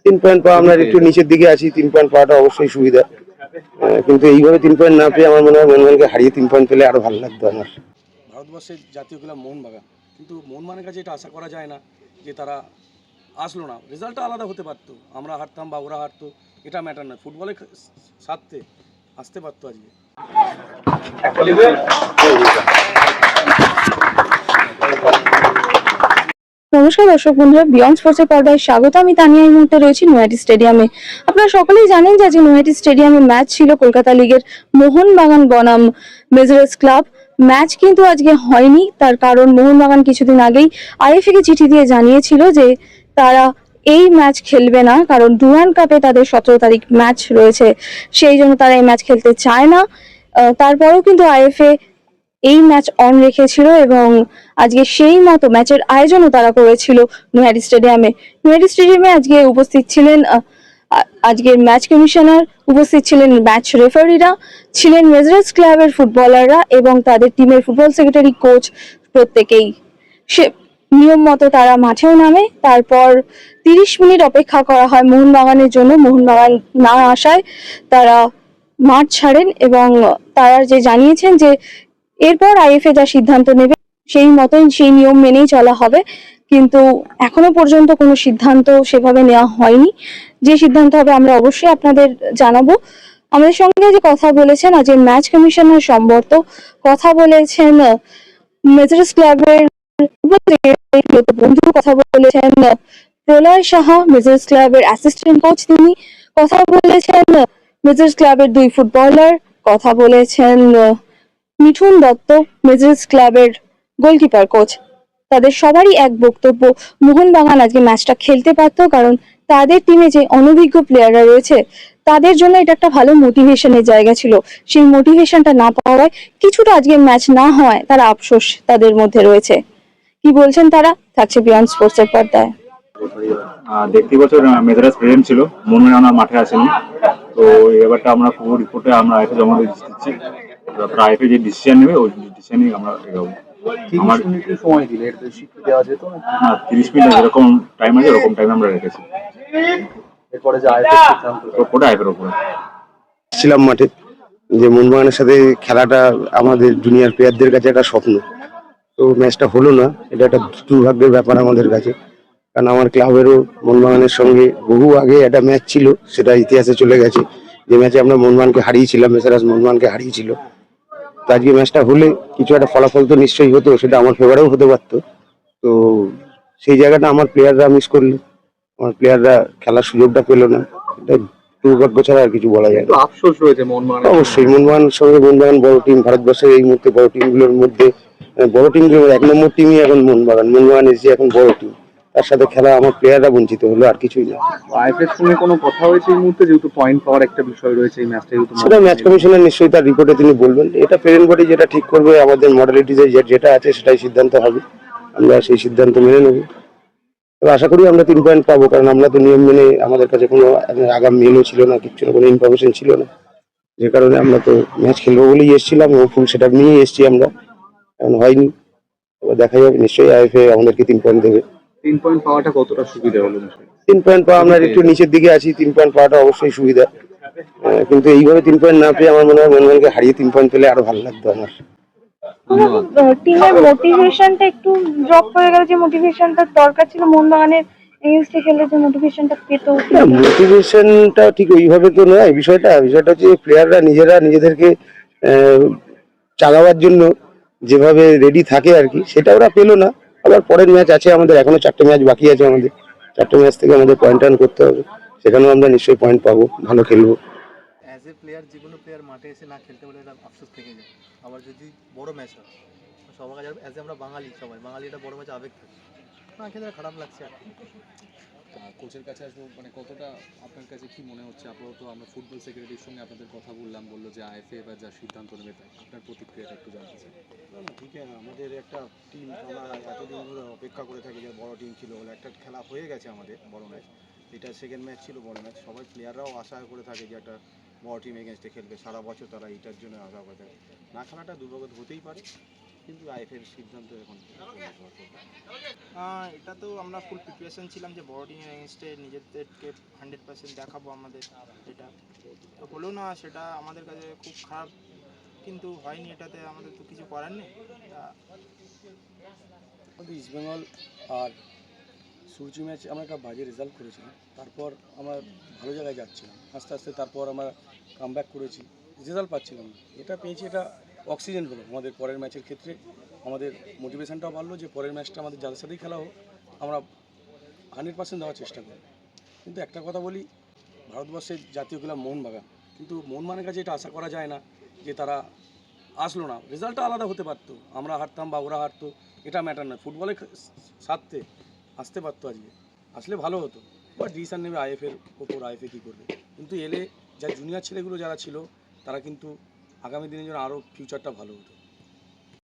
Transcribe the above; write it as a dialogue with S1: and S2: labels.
S1: 3 point পাওয়া, আমরা একটু নিচের দিকে আছি। 3 পয়েন্ট পাওয়াটা অবশ্যই সুবিধা, কিন্তু এইভাবে 3 পয়েন্ট না পেয়ে আমার মনে হয় মোহনবাগানকে হারিয়ে 3 পয়েন্ট পেলে আরো ভালো লাগতো আমার।
S2: ভারতবর্ষের জাতীয় খেলা মোহনবাগান, কিন্তু মোহনবাগানের কাছে এটা আশা করা যায় না যে তারা আসলো না। রেজাল্টটা আলাদা হতে পারতো, আমরা হারতাম বা ওরা হারতো, এটা ম্যাটার না। ফুটবলের স্বার্থে আসতে পারতো আজকে।
S3: নমস্কার দর্শক বন্ধুরা, বিয়ন্ড স্পোর্টসের পর্দায় স্বাগত। আমি তানিয়া এই মুহূর্তে রয়েছি নৈহাটি স্টেডিয়ামে। আপনারা সকলেই জানেন যে আজকে নৈহাটি স্টেডিয়ামে ম্যাচ ছিল কলকাতা লিগের মোহনবাগান বনাম মেজরেস ক্লাব। ম্যাচ কিন্তু আজকে হয়নি, তার কারণ মোহনবাগান কিছুদিন আগেই আইএফএ কে চিঠি দিয়ে জানিয়েছিল যে তারা এই ম্যাচ খেলবে না, কারণ ডুরান্ড কাপে তাদের 17 তারিখ ম্যাচ রয়েছে, সেই জন্য তারা এই ম্যাচ খেলতে চায় না। তারপরেও কিন্তু আইএফএ এই ম্যাচ অন রেখেছিল এবং আজকে সেই মতো ম্যাচের আয়োজনও তারা করেছিল নৈহাটি স্টেডিয়ামে। নৈহাটি স্টেডিয়ামে আজকে উপস্থিত ছিলেন আজকের ম্যাচ কমিশনার, উপস্থিত ছিলেন ম্যাচ রেফারিরা, ছিলেন মেজরেস ক্লাবের ফুটবলাররা এবং তাদের টিমের ফুটবল সেক্রেটারি, কোচ প্রত্যেকেই। সে নিয়ম মতো তারা মাঠেও নামে। তারপর 30 মিনিট অপেক্ষা করা হয় মোহনবাগানের জন্য। মোহনবাগান না আসায় তারা মাঠ ছাড়েন এবং তারা যে জানিয়েছেন যে এরপর আইএফএ যা সিদ্ধান্ত নেবে সেই মতোই, সেই নিয়ম মেনেই চলা হবে। কিন্তু এখনো পর্যন্ত কোনো সিদ্ধান্ত সেভাবে নেওয়া হয়নি। যে সিদ্ধান্ত হবে আমরা অবশ্যই আপনাদের জানাবো। আমাদের সঙ্গে যে কথা বলেছেন আজকে ম্যাচ কমিশনার সম্বর্ত, কথা বলেছেন মেজরেস ক্লাবের বন্ধু, কথা বলেছেন প্রলয় সাহা মেজর্স ক্লাবের অ্যাসিস্ট্যান্ট কোচ, তিনি কথা বলেছেন মেজর্স ক্লাবের 2 ফুটবলার, কথা বলেছেন মিঠুন দত্ত মেজর্স ক্লাবের গোলকিপার কোচ। তাদের সবারই এক বক্তব্য, মোহনবাগান আজকে ম্যাচটা খেলতে পারতো, কারণ তাদের টিমে যে অনভিজ্ঞ প্লেয়াররা রয়েছে তাদের জন্য এটা একটা ভালো মোটিভেশনের জায়গা ছিল। সেই মোটিভেশনটা না পাওয়ায়, কিছুটা আজকে ম্যাচ না হওয়ায় তারা আফসোস তাদের মধ্যে রয়েছে। কি বলছেন তারা, থাকছে বিয়ন্ড স্পোর্টসের পর্দায়।
S4: দেখতে বছর মেজারাস প্রেজেন্ট ছিল, মোহনবাগান আমার মাঠে আসেনি। তো এবারটা আমরা পুরো রিপোর্টে আমরা আইএফএ জমা দিচ্ছি। তারপরে আইএফএ যে ডিসিশন নেবে ওই ডিসিশনই আমরা এগোবো। আমার
S5: সময় দিলে এর বেশি দেওয়া যেত না?
S4: 30 মিনিট যেরকম টাইম আছে ওরকম টাইম আমরা রেখেছি।
S5: এরপরে যে আইএফএ সিদ্ধান্ত
S4: ওটা আইএফএর উপরে
S1: ছিলাম মাঠে, যে মোহনবাগানের সাথে খেলাটা আমাদের জুনিয়র প্লেয়ারদের কাছে একটা স্বপ্ন। তো ম্যাচটা হলো না, এটা একটা দুর্ভাগ্যের ব্যাপার আমাদের কাছে। কারণ আমার ক্লাবেরও মোহনবাগানের সঙ্গে বহু আগে একটা ম্যাচ ছিল, সেটা ইতিহাসে চলে গেছে। যে ম্যাচে আমরা মোহনবাগানকে হারিয়েছিলাম, মেসারাস মোহনবাগানকে হারিয়েছিল। তো আজকে ম্যাচটা হলে কিছু একটা ফলাফল তো নিশ্চয়ই হতো, সেটা আমার ফেভারেও হতে পারতো। তো সেই জায়গাটা আমার প্লেয়াররা মিস করলো, আমার প্লেয়াররা খেলার সুযোগটা পেলো না। এটা দুর্ভাগ্য ছাড়া আর কিছু বলা যায় না।
S5: আফসোস রয়েছে মোহনবাগান।
S1: অবশ্যই মোহনবাগানের সঙ্গে, মোহনবাগান বড় টিম, ভারতবর্ষের এই মুহূর্তে বড় টিমগুলোর মধ্যে বড় টিমগুলোর 1 নম্বর টিমই এখন মোহনবাগান। মোহনবাগান এসে এখন বড় টিম, তার সাথে খেলা আমার প্লেয়াররা বঞ্চিত হলো, আর কিছুই না।
S5: আইএফএর সঙ্গে কোনো কথা হয়েছে এই মুহূর্তে, যেহেতু পয়েন্ট পাওয়ার একটা বিষয় রয়েছে এই ম্যাচটা, যেহেতু
S1: সেটা ম্যাচ কমিশনার নিশ্চয়ই তার রিপোর্টে তিনি বলবেন। এটা প্রেজেন্ট বডি যেটা ঠিক করবে, আমাদের মডালিটিতে যেটা আছে সেটাই সিদ্ধান্ত হবে, আমরা সেই সিদ্ধান্ত মেনে নেব। তবে আশা করি আমরা 3 পয়েন্ট পাবো, কারণ আমরা তো নিয়ম মেনে, আমাদের কাছে কোনো আগাম মেলও ছিল না, কিচ্ছু না, কোনো ইনফরমেশন ছিল না। যে কারণে আমরা তো ম্যাচ খেলবো বলেই এসেছিলাম এবং ফুল সেট আপ নিয়েই এসেছি আমরা। এখন হয়নি, এবার দেখা যাবে। নিশ্চয়ই আইএফএ আমাদেরকে 3 পয়েন্ট দেবে।
S5: 3 পয়েন্ট পাওয়াটা কতটা সুবিধা হলো?
S1: 3 পয়েন্ট পাওয়া, আমরা একটু নিচের দিকে আছি। 3 পয়েন্ট পাওয়াটা অবশ্যই সুবিধা, কিন্তু এইভাবে 3 পয়েন্ট না পেয়ে আমার মনে হয় মোহনবাগানকে হারিয়ে 3 পয়েন্ট পেলে আরো ভালো লাগতো আমার।
S3: টিমের মোটিভেশনটা একটু ড্রপ হয়ে গেল, যে মোটিভেশনটা দরকার ছিল মোহনবাগানের এগেইনস্টে খেললে, যে মোটিভেশনটা পেত।
S1: না, মোটিভেশনটা ঠিক ওইভাবে তো নয়। বিষয়টা হচ্ছে প্লেয়াররা নিজেরা নিজেদেরকে চালাবার জন্য যেভাবে রেডি থাকে আর কি, সেটা ওরা পেলো না। আবার পরের ম্যাচ আছে আমাদের, এখনো 4টে ম্যাচ বাকি আছে আমাদের। 4টে ম্যাচ থেকে আমাদের পয়েন্ট আর্ন করতে হবে, সেখানেও আমরা নিশ্চয়ই পয়েন্ট পাবো, ভালো খেলবো।
S6: অ্যাজ এ প্লেয়ার, যে কোনো প্লেয়ার মাঠে এসে না খেলতে পারলে এটা আফসোস থেকে যায়। আবার যদি বড় ম্যাচ হয়, সবার কাছে অ্যাজ এ আমরা বাঙালি, সবাই বাঙালি, এটা বড় ম্যাচে আবেগ থাকে না, খেলে খারাপ লাগছে আর কি।
S7: কোচের কাছে আসবো, মানে কতটা আপনার কাছে কি মনে হচ্ছে? আপাতত আমরা ফুটবল সেক্রেটারির সঙ্গে আপনাদের কথা বললাম, বললো যে আইএফএ এবার যা সিদ্ধান্ত নেবে তাই। আপনার প্রতিক্রিয়াটা একটু জানতে চাই।
S2: না, ঠিক আছে, আমাদের একটা টিম, আমরা এতদিন ধরে অপেক্ষা করে থাকি যে বড় টিম ছিল বলে একটা খেলা হয়ে গেছে আমাদের বড় ম্যাচ। এটা সেকেন্ড ম্যাচ ছিল বড় ম্যাচ। সবাই প্লেয়াররাও আশা করে থাকে যে একটা বড় টিম এগেনস্টে খেলবে, সারা বছর তারা এটার জন্য আশা করে থাকে। না খেলাটা দুর্ভাগ্য হতেই পারে,
S8: কিন্তু আইএফএর সিদ্ধান্ত এখন এটা তো আমরা ফুল প্রিপারেশন ছিলাম যে বড় টিমের এগেনস্টে নিজেদেরকে 100% দেখাবো আমাদের, এটা তো হলো না, সেটা আমাদের কাছে খুব খারাপ, কিন্তু হয়নি, এটাতে আমাদের তো কিছু করার নেই।
S2: আমাদের ইস্টবেঙ্গল আর সূর্য ম্যাচ আমরা একটা বাজে রেজাল্ট করেছিলাম, তারপর আমরা ভালো জায়গায় যাচ্ছিলাম, আস্তে আস্তে তারপর আমরা কামব্যাক করেছি, রেজাল্ট পাচ্ছিলাম না, এটা পেয়েছি, এটা অক্সিজেন হলো আমাদের পরের ম্যাচের ক্ষেত্রে, আমাদের মোটিভেশনটাও বাড়লো যে পরের ম্যাচটা আমাদের যাদের সাথেই খেলা হোক আমরা 100% দেওয়ার চেষ্টা করি। কিন্তু একটা কথা বলি, ভারতবর্ষের জাতীয় ক্লাব মোহনবাগান, কিন্তু মোহনবাগানের কাছে এটা আশা করা যায় না যে তারা আসলো না, রেজাল্টটা আলাদা হতে পারতো, আমরা হারতাম বা ওরা হারতো, এটা ম্যাটার না, ফুটবলের স্বার্থে আসতে পারতো, আজকে আসলে ভালো হতো, বা ডিসিশন নেবে আইএফের ওপর, আইএফএ কী করবে, কিন্তু এলে যা জুনিয়র ছেলেগুলো যারা ছিল তারা কিন্তু আগামী দিনের জন্য আরও ফিউচারটা ভালো হতো।